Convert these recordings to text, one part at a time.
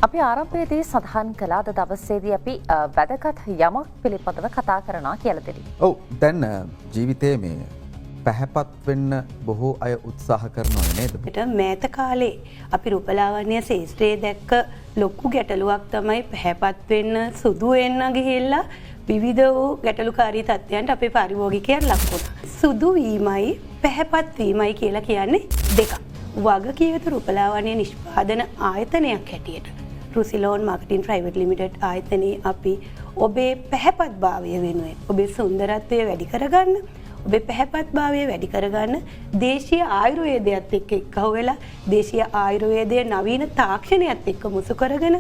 අපි ආරම්භයේදී සඳහන් කළා අද දවසේදී අපි වැදගත් යමක් පිළිබඳව කතා කරනවා කියලා දෙවි. ඔව් දැන් ජීවිතයේ මේ පැහැපත් වෙන්න බොහෝ අය උත්සාහ කරනවා නේද? මෑත කාලේ අපි රූපලාවන්‍ය ශාස්ත්‍රයේ දැක්ක ලොකු ගැටලුවක් තමයි පැහැපත් වෙන්න සුදු වෙන්න ගිහිල්ලා විවිධ වූ ගැටලුකාරී තත්ත්වයන්ට අපේ පරිභෝගිකයන් ලක් වුණා. සුදු වීමයි පැහැපත් වීමයි කියලා කියන්නේ දෙකක්. වගකිය යුතු රූපලාවන්‍ය නිෂ්පාදන ආයතනයක් හැටියට රුසිලෝන් මාකටින් ප්‍රයිවට් ලිමිටඩ් ආයතනයේ අපි ඔබේ පැහැපත් භාවය වෙනුවෙන් ඔබේ සුන්දරත්වය වැඩි කරගන්න ඔබේ පැහැපත් භාවය වැඩි කරගන්න දේශීය ආයුර්වේදයත් එක්ක එකහුව වෙලා දේශීය ආයුර්වේදයේ නවීන තාක්ෂණයත් එක්ක මුසු කරගෙන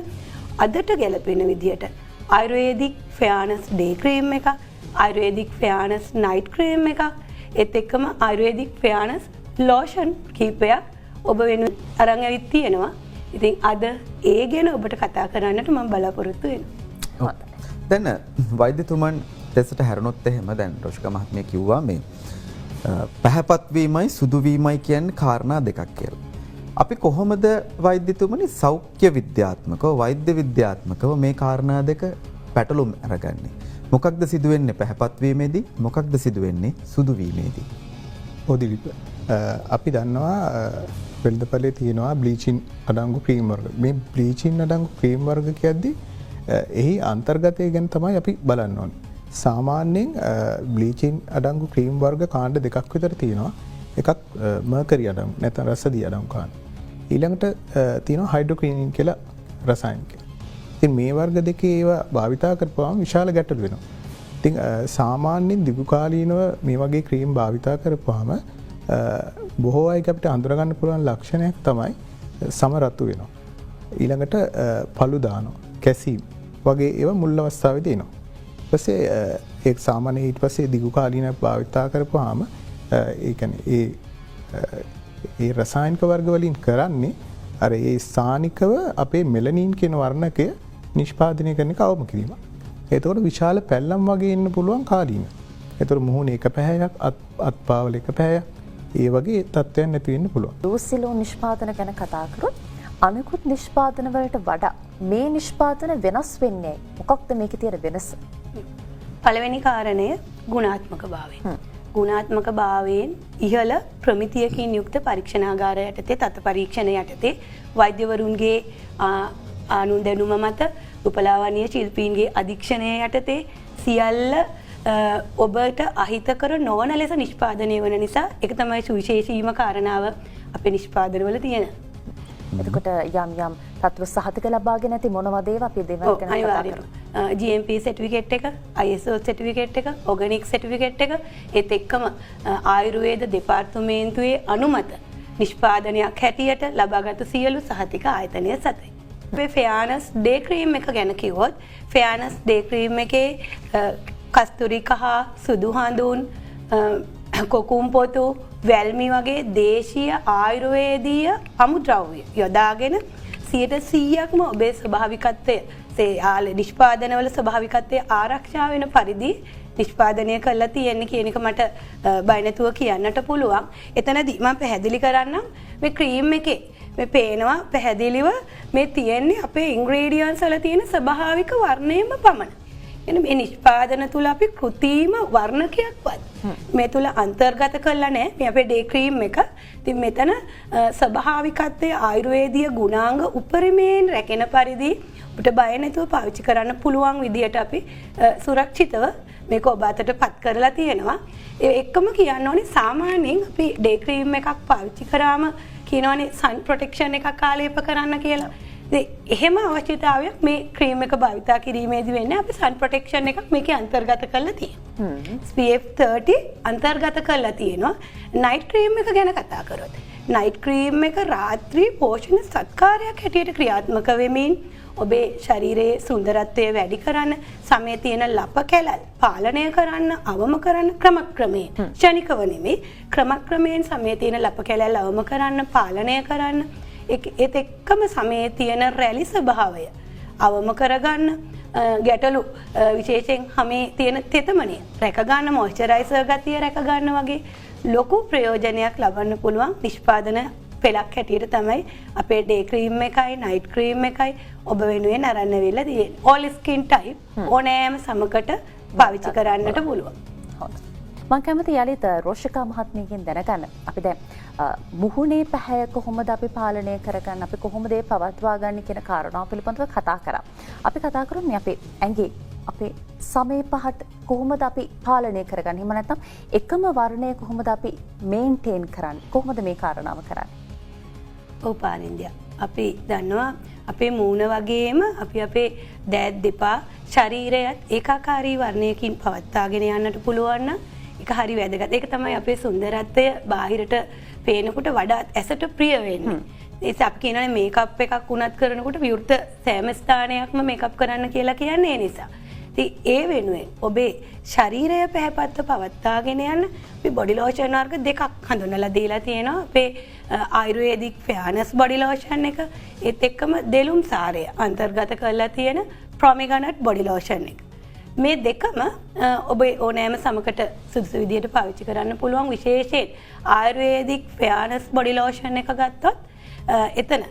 අදට ගැලපෙන විදියට ආයුර්වේදික් ෆෙයානස් ඩේ ක්‍රීම් එකක් ආයුර්වේදික් ෆෙයානස් නයිට් ක්‍රීම් එකක් ඒත් එක්කම ආයුර්වේදික් ෆෙයානස් ලෝෂන් කීපයක් ඔබ වෙනුවෙන් අරන් ඇවිත් තියෙනවා. ඉතින් අද ඒ ගැන ඔබට කතා කරන්නට මම බලාපොරොත්තු වෙනවා. දැන් වෛද්‍යතුමන් දෙසට හැරුණොත් එහෙම දැන් රොෂික මහත්මිය කිව්වා මේ පැහැපත් වීමයි සුදු වීමයි කියන්නේ කාරණා දෙකක් කියලා. අපි කොහොමද වෛද්‍යතුමනි සෞඛ්‍ය විද්‍යාත්මකව වෛද්‍ය විද්‍යාත්මකව මේ කාරණා දෙක පැටලුම් අරගන්නේ? මොකක්ද සිදුවෙන්නේ පැහැපත් වීමේදී? මොකක්ද සිදුවෙන්නේ සුදු වීමේදී? පොදිලිප අපි දන්නවා වෙළඳපොලේ තියෙනවා බ්ලීචින් අඩංගු ක්‍රීම් වර්ග. මේ බ්ලීචින් අඩංගු ක්‍රීම් වර්ග කියද්දී එහි අන්තර්ගතය ගැන තමයි අපි බලන්න ඕනේ. සාමාන්‍යයෙන් බ්ලීචින් අඩංගු ක්‍රීම් වර්ග කාණ්ඩ දෙකක් විතර තියෙනවා. එකක් මර්කරි අඩංගු නැත්නම් රසදී අඩංගු කාණ්ඩ. ඊළඟට තියෙනවා හයිඩ්‍රොක්විනින් කියලා රසායනික. ඉතින් මේ වර්ග දෙකේ ඒවා භාවිතා කරපුවාම විශාල ගැටලු වෙනවා. ඉතින් සාමාන්‍යයෙන් දිගුකාලීනව මේ වගේ ක්‍රීම් භාවිතා කරපුවාම බොහෝ අය අපිට අඳුරගන්න පුළුවන් ලක්ෂණයක් තමයි සම රතු වෙනවා. ඊළඟට පළු දානවා, කැසීම් වගේ ඒවා මුල් අවස්ථාවේදී එනවා. ඊට පස්සේ ඒක සාමාන්‍ය ඊට පස්සේ දිගුකාලීනව භාවිතා කරපුවාම ඒ කියන්නේ ඒ රසායනික වර්ග වලින් කරන්නේ අර ඒ ස්ථානිකව අපේ මෙලනින් කියන වර්ණකය නිෂ්පාදනය කරන එක අවම කිරීම. එතකොට විශාල පැල්ලම් වගේ එන්න පුළුවන් කාලීන. එතකොට මුහුණේ එක පැහැයක් අත්පාවල එක පැහැයක් ඒ වගේ තත්ත්වයන් නැති වෙන්න පුළුවන්. රුසිලෝන් නිෂ්පාදන ගැන කතා කරොත් අනිකුත් නිෂ්පාදන වලට වඩා මේ නිෂ්පාදන වෙනස් වෙන්නේ මොකක්ද මේකේ තියෙන වෙනස? පළවෙනි කාරණය ගුණාත්මක භාවය. ගුණාත්මක භාවයෙන් ඉහළ ප්‍රමිතියකින් යුක්ත පරීක්ෂණාගාර යටතේ තත් පරීක්ෂණ යටතේ වෛද්‍යවරුන්ගේ ආනුදැනුම මත රූපලාවන්‍ය ශිල්පීන්ගේ අධීක්ෂණය යටතේ සියල්ල ඔබට අහිතකර නොවන ලෙස නිෂ්පාදනය වන නිසා ඒක තමයි සුවිශේෂීම කාරණාව අපේ නිෂ්පාදනවල තියෙන. එතකොට යම් යම් තත්ත්ව සහතික ලබාගෙන ඇති මොනවද ඒවා අපි දෙවල් ගැන කතා කරමු. GMP සර්ටිෆිකේට් එක, ISO සර්ටිෆිකේට් එක, ඕගනික් සර්ටිෆිකේට් එක ඒත් එක්කම ආයුර්වේද දෙපාර්තමේන්තුවේ අනුමත නිෂ්පාදනයක් හැටියට ලබාගත් සියලු සහතික ආයතනය සතයි. අපේ ෆෙයානස් ඩේ ක්‍රීම් එක ගැන කිව්වොත් ෆෙයානස් ඩේ ක්‍රීම් එකේ කස්තුරි කහ, සුදු හඳුන්, කොකුම් පොතු, වැල්මි වගේ දේශීය ආයුර්වේදීය අමුද්‍රව්‍ය යොදාගෙන 100%ක්ම ඔබේ ස්වභාවිකත්වය නිෂ්පාදනවල ස්වභාවිකත්වය ආරක්ෂා වෙන පරිදි නිෂ්පාදනය කරලා තියෙන්නේ කියන එක මට බය නැතුව කියන්නට පුළුවන්. එතනදී මම පැහැදිලි කරන්නම් මේ ක්‍රීම් එකේ මේ පේනවා පැහැදිලිව මේ තියෙන්නේ අපේ ඉන්ග්‍රීඩියන්ට්ස් වල තියෙන ස්වභාවික වර්ණයෙන්ම පමණයි. එනේ මේ නිෂ්පාදන තුල අපි කෘත්‍රිම වර්ණකයක්වත් මේ තුල අන්තර්ගත කරලා නැහැ. මේ අපේ ඩේ ක්‍රීම් එක. ඉතින් මෙතන ස්වභාවිකත්වයේ ආයුර්වේදීය ගුණාංග උපරිමයෙන් රැකෙන පරිදි ඔබට බය නැතුව පාවිච්චි කරන්න පුළුවන් විදියට අපි සුරක්ෂිතව මේක ඔබ අතට පත් කරලා තියෙනවා. ඒ එක්කම කියන්න ඕනේ සාමාන්‍යයෙන් අපි ඩේ ක්‍රීම් එකක් පාවිච්චි කරාම කියනවනේ සන් ප්‍රොටෙක්ෂන් එකක් ආලේප කරන්න කියලා. එහෙම අවශ්‍යතාවයක් මේ ක්‍රීම් එක භාවිතා කිරීමේදී වෙන්නේ අපි සන් ප්‍රොටෙක්ෂන් එකක් මේකේ අන්තර්ගත කරලා තියෙනවා. SPF 30 අන්තර්ගත කරලා තියෙනවා. නයිට් ක්‍රීම් එක ගැන කතා කරොත් නයිට් ක්‍රීම් එක රාත්‍රී පෝෂණ සත්කාරයක් හැටියට ක්‍රියාත්මක වෙමින් ඔබේ ශරීරයේ සුන්දරත්වය වැඩි කරන්න, සමේ තියෙන ලප කැලල් පාලනය කරන්න, අවම කරන්න ක්‍රමක්‍රමයෙන් ක්ෂණිකව නෙමෙයි ක්‍රමක්‍රමයෙන් සමේ තියෙන ලප කැලල් අවම කරන්න, පාලනය කරන්න ඒත් එක්කම සමේ තියෙන රැලි ස්වභාවය අවම කරගන්න ගැටලු විශේෂයෙන් හැමේ තියෙන තෙතමනය රැක ගන්න මොයිස්චරයිසර් ගතිය රැක ගන්න වගේ ලොකු ප්‍රයෝජනයක් ලබන්න පුළුවන් නිෂ්පාදන පෙලක් හැටියට තමයි අපේ ඩේ ක්‍රීම් එකයි නයිට් ක්‍රීම් එකයි ඔබ වෙනුවෙන් අරන් වෙලා තියෙන්නේ. all skin type ඕනෑම සමකට පාවිච්චි කරන්නට පුළුවන්. හොඳයි. මම කැමති යලිත රෝෂිකා මහත්මියගෙන් දැනගන්න. අපි දැන් මුහුණේ පැහැය කොහොමද අපි පාලනය කරගන්න, අපි කොහොමද ඒ පවත්වා ගන්න කියන කාරණාව පිළිබඳව කතා කරා. අපි කතා කරන්නේ අපේ ඇඟේ අපේ සමේ පහට කොහොමද අපි පාලනය කරගන්නේ? එහෙම නැත්නම් එකම වර්ණය කොහොමද අපි මේන්ටේන් කරන්නේ? කොහොමද මේ කාරණාව කරන්නේ? ඔව් පානින්දියා. අපි දන්නවා අපේ මූණ වගේම අපි අපේ දෑත් දෙපා ශරීරයත් ඒකාකාරී වර්ණයකින් පවත්වාගෙන යන්නට පුළුවන් නම් ඒක හරි වැදගත්. ඒක තමයි අපේ සුන්දරත්වය බාහිරට පේනකොට වඩාත් ඇසට ප්‍රිය වෙන්නේ. ඒත් අපි කියනනේ මේකප් එකක් වුණත් කරනකොට විවෘත සෑම ස්ථානයක්ම මේකප් කරන්න කියලා කියන්නේ ඒ නිසා. ඉතින් ඒ වෙනුවෙන් ඔබේ ශරීරය පැහැපත්ව පවත්වාගෙන යන්න අපි බොඩි ලෝෂන් වර්ග දෙකක් හඳුන්වලා දීලා තියෙනවා. අපේ ආයුර්වේදික් ෆෙයානස් බොඩි ලෝෂන් එක ඒත් එක්කම දෙලුම් සාරය අන්තර්ගත කරලා තියෙන ප්‍රොමිගනට් බොඩි ලෝෂන් එක. මේ දෙකම ඔබ ඕනෑම සමකට සුදුසු විදියට පාවිච්චි කරන්න පුළුවන්. විශේෂයෙන් ආයුර්වේදික් ෆෙයානස් බොඩි ලෝෂන් එක ගත්තොත් එතන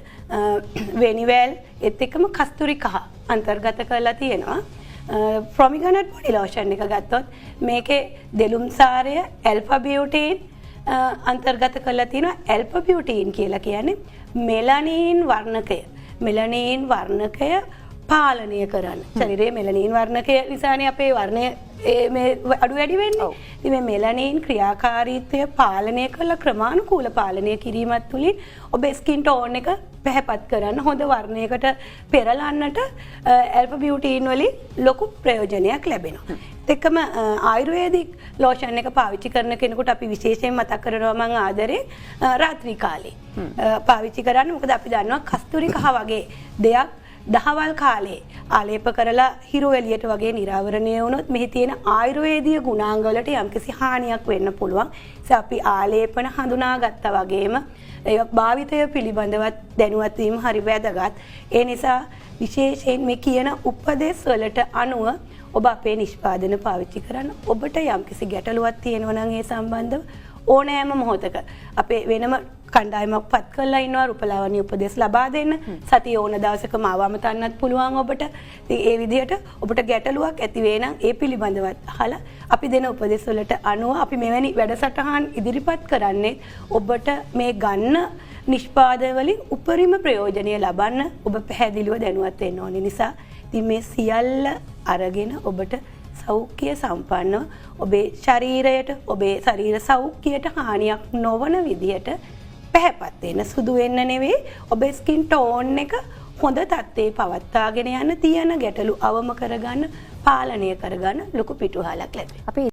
වෙනිවැල් ඒත් එක්කම කස්තුරි කහ අන්තර්ගත කරලා තියෙනවා. ප්‍රොමිගනට් බොඩි ලෝෂන් එක ගත්තොත් මේකේ දෙලුම් සාරය ඇල්ෆා බියුටින් අන්තර්ගත කරලා තියෙනවා. ඇල්ෆා බියුටින් කියලා කියන්නේ මෙලනින් වර්ණකය. මෙලනින් වර්ණකය පාලනය කරන්න. ශරීරයේ මෙලනින් වර්ණකය නිසානේ අපේ වර්ණය මේ අඩු වැඩි වෙන්නේ. ඉතින් මේ මෙලනින් ක්‍රියාකාරීත්වය පාලනය කරලා ක්‍රමානුකූල පාලනය කිරීමත් තුළින් ඔබේ ස්කින් ටෝන් එක පැහැපත් කරන්න හොඳ වර්ණයකට පෙරලන්නට ඇල්ෆා බියුටින් වලින් ලොකු ප්‍රයෝජනයක් ලැබෙනවා. ඒකම ආයුර්වේදික් ලෝෂන් එක පාවිච්චි කරන කෙනෙකුට අපි විශේෂයෙන් මතක් කරනවා මම ආදරේ රාත්‍රී කාලේ පාවිච්චි කරන්න. මොකද අපි දන්නවා කස්තුරි කහ වගේ දෙයක් දහවල් කාලේ ආලේප කරලා හිරු එළියට වගේ නිරාවරණය වුණොත් මෙහි තියෙන ආයුර්වේදීය ගුණාංග වලට යම්කිසි හානියක් වෙන්න පුළුවන්. ඒ අපි ආලේපන හඳුනාගත්තා වගේම ඒ භාවිතය පිළිබඳවත් දැනුවත් වීම හරි වැදගත්. ඒ නිසා විශේෂයෙන් මේ කියන උපදේශ වලට අනුව ඔබ අපේ නිෂ්පාදන පාවිච්චි කරන්න. ඔබට යම්කිසි ගැටලුවක් තියෙනවා නම් ඒ සම්බන්ධව ඕනෑම මොහොතක අපේ වෙනම කණ්ඩායමක් පත් කරලා ඉන්නවා රූපලාවන්‍ය උපදෙස් ලබා දෙන්න. සතිය ඕන දවසක මාවම තන්නත් පුළුවන් ඔබට. ඉතින් ඒ විදිහට ඔබට ගැටලුවක් ඇති වේ නම් ඒ පිළිබඳවත් අහලා අපි දෙන උපදෙස් වලට අනුව අපි මෙවැනි වැඩසටහන් ඉදිරිපත් කරන්නේ ඔබට මේ ගන්න නිෂ්පාදන වලින් උපරිම ප්‍රයෝජනය ලබන්න ඔබ පැහැදිලිව දැනුවත් වෙන්න ඕනේ. නිසා ඉතින් මේ සියල්ල අරගෙන ඔබට සෞඛ්‍ය සම්පන්නව ඔබේ ශරීරයට ඔබේ ශරීර සෞඛ්‍යයට හානියක් නොවන විදියට පැහැපත් වෙන සුදු වෙන්න නෙවෙයි ඔබේ ස්කින් ටෝන් එක හොඳ තත්ත්වයේ පවත්වාගෙන යන්න තියෙන ගැටලු අවම කරගන්න පාලනය කරගන්න ලොකු පිටුහලක් ලැබේ. අපි